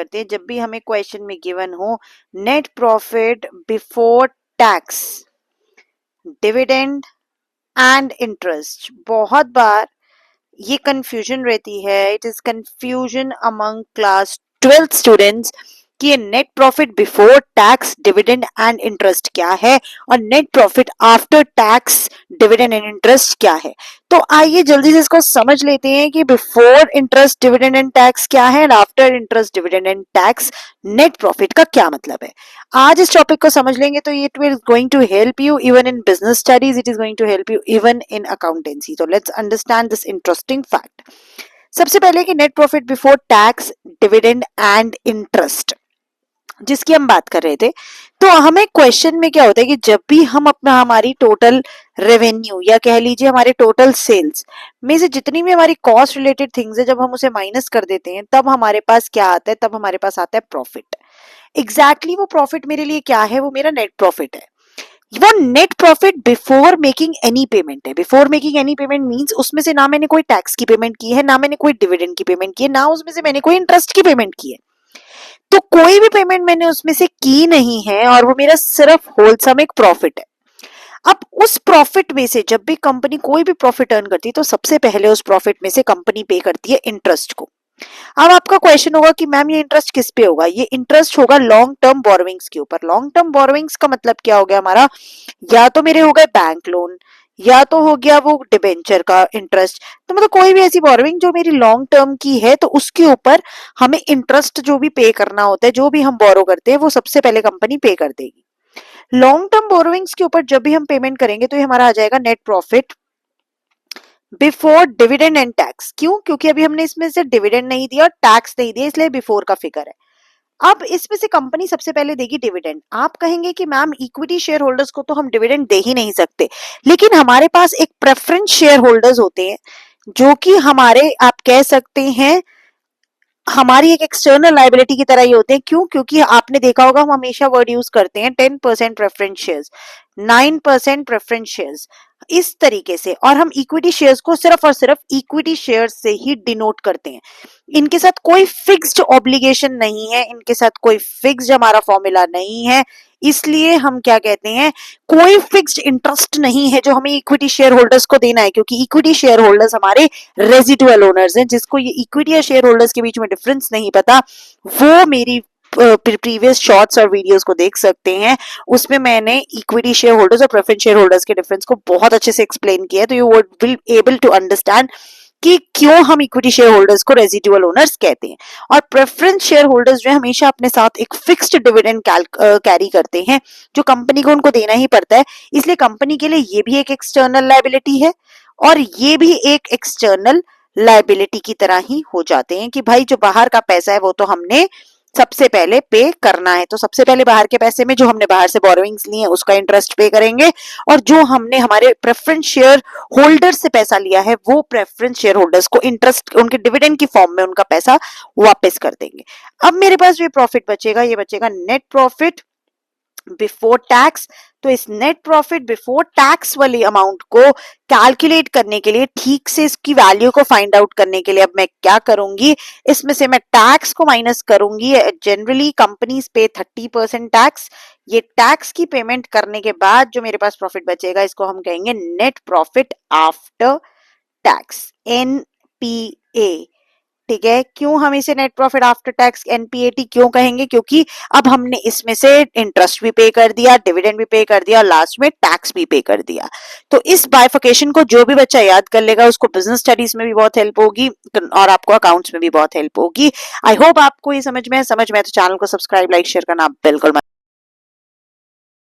करते हैं जब भी हमें क्वेश्चन में गिवन हो net profit before tax, dividend and interest. बहुत बार ये कंफ्यूजन रहती है, it is confusion among class 12th students कि ये net profit before tax dividend and interest क्या है और net profit after tax dividend and interest क्या है। तो आइए जल्दी से इसको समझ लेते हैं कि before interest dividend and tax क्या है and after interest dividend and tax net profit का क्या मतलब है। आज इस टॉपिक को समझ लेंगे तो it will going to help you even in business studies, it is going to help you even in accountancy. तो let's understand this interesting fact. सबसे पहले कि net profit before tax dividend and interest जिसकी हम बात कर रहे थे, तो हमें क्वेश्चन में क्या होता है कि जब भी हम अपना हमारी टोटल रेवेन्यू या कह लीजिए हमारे टोटल सेल्स में से जितनी भी हमारी कॉस्ट रिलेटेड थिंग्स है जब हम उसे माइनस कर देते हैं तब हमारे पास क्या आता है, तब हमारे पास आता है प्रॉफिट। एग्जैक्टली वो प्रॉफिट मेरे लिए क्या है, वो मेरा नेट प्रॉफिट है। वो net profit before making any payment है। Before making any payment means उसमें से ना मैंने कोई टैक्स की पेमेंट की है, ना मैंने कोई डिविडेंड की पेमेंट की है, ना उसमें से मैंने कोई इंटरेस्ट की पेमेंट की है। तो कोई भी पेमेंट मैंने उसमें से की नहीं है और वो मेरा सिर्फ होलसम एक प्रॉफिट है। अब उस प्रॉफिट में से जब भी कंपनी कोई भी प्रॉफिट अर्न करती है तो सबसे पहले उस प्रॉफिट में से कंपनी पे करती है इंटरेस्ट को। अब आपका क्वेश्चन होगा कि मैम ये इंटरेस्ट किस पे होगा, ये इंटरेस्ट होगा लॉन्ग टर्म बोरोविंग्स के ऊपर। लॉन्ग टर्म बोरोविंग्स का मतलब क्या हो गया हमारा, या तो मेरे हो गए बैंक लोन या तो हो गया वो डिबेंचर का इंटरेस्ट। तो मतलब कोई भी ऐसी बोरोविंग जो मेरी लॉन्ग टर्म की है तो उसके ऊपर हमें इंटरेस्ट जो भी पे करना होता है, जो भी हम बोरो करते हैं वो सबसे पहले कंपनी पे कर देगी। लॉन्ग टर्म बोरोविंग्स के ऊपर जब भी हम पेमेंट करेंगे तो ये हमारा आ जाएगा net profit before dividend and tax. क्यों? क्योंकि अभी हमने इसमें से डिविडेंड नहीं दिया और टैक्स नहीं दिया, इसलिए बिफोर का फिगर है। अब इसमें से कंपनी सबसे पहले देगी डिविडेंड। आप कहेंगे कि मैम इक्विटी शेयर होल्डर्स को तो हम डिविडेंड दे ही नहीं सकते, लेकिन हमारे पास एक प्रेफरेंस शेयर होल्डर्स होते हैं जो कि हमारे आप कह सकते हैं हमारी एक एक्सटर्नल लाइबिलिटी की तरह ही होते हैं। क्यों? क्योंकि आपने देखा होगा हम हमेशा वर्ड यूज करते हैं 10% प्रेफरेंस शेयर्स, 9% प्रेफरेंस शेयर्स, इस तरीके से। और हम इक्विटी शेयर्स को सिर्फ और सिर्फ इक्विटी शेयर्स से ही डिनोट करते हैं। इनके साथ कोई फिक्स्ड ऑब्लिगेशन नहीं है, इनके साथ कोई फिक्स्ड हमारा फॉर्मूला नहीं है, इसलिए हम क्या कहते हैं कोई फिक्स्ड इंटरेस्ट नहीं है जो हमें इक्विटी शेयर होल्डर्स को देना है। क्योंकि इक्विटी शेयर होल्डर्स हमारे रेजिडुअल ओनर्स हैं। जिसको ये इक्विटी या शेयर होल्डर्स के बीच में डिफरेंस नहीं पता वो मेरी प्रीवियस शॉर्ट्स और वीडियोस को देख सकते हैं, उसमें मैंने इक्विटी शेयर होल्डर्स और प्रेफरेंस शेयर होल्डर्स के डिफरेंस को बहुत अच्छे से एक्सप्लेन किया है। तो you will able to understand कि क्यों हम इक्विटी शेयर होल्डर्स को रेजिडुअल ओनर्स कहते हैं। और प्रेफरेंस शेयर होल्डर्स जो है हमेशा अपने साथ एक फिक्स्ड डिविडेंड कैरी करते हैं जो कंपनी को उनको देना ही पड़ता है। इसलिए कंपनी के लिए ये भी एक एक्सटर्नल लायबिलिटी है और ये भी एक एक्सटर्नल लायबिलिटी की तरह ही हो जाते हैं कि भाई जो बाहर का पैसा है वो तो हमने सबसे पहले पे करना है। तो सबसे पहले बाहर के पैसे में जो हमने बाहर से बोरोविंग्स लिए हैं उसका इंटरेस्ट पे करेंगे और जो हमने हमारे प्रेफरेंस शेयर होल्डर से पैसा लिया है वो प्रेफरेंस शेयर होल्डर्स को इंटरेस्ट उनके डिविडेंड की फॉर्म में उनका पैसा वापस कर देंगे। अब मेरे पास जो प्रॉफिट बचेगा ये बचेगा नेट प्रॉफिट बिफोर टैक्स। तो इस नेट प्रॉफिट बिफोर टैक्स वाली अमाउंट को कैलकुलेट करने के लिए, ठीक से इसकी वैल्यू को फाइंड आउट करने के लिए अब मैं क्या करूंगी, इसमें से मैं टैक्स को माइनस करूंगी। जनरली कंपनीज पे 30% टैक्स। ये टैक्स की पेमेंट करने के बाद जो मेरे पास प्रॉफिट बचेगा इसको हम कहेंगे net profit after tax, NPA. ठीक है, क्यों हम इसे net profit after tax NPAT क्यों कहेंगे? क्योंकि अब हमने इसमें से इंटरेस्ट भी पे कर दिया, डिविडेंड भी पे कर दिया और लास्ट में टैक्स भी पे कर दिया। तो इस बाइफिकेशन को जो भी बच्चा याद कर लेगा उसको बिजनेस स्टडीज में भी बहुत हेल्प होगी और आपको अकाउंट्स में भी बहुत हेल्प होगी। आई होप आपको ये समझ में है। तो चैनल को सब्सक्राइब, लाइक, शेयर करना बिल्कुल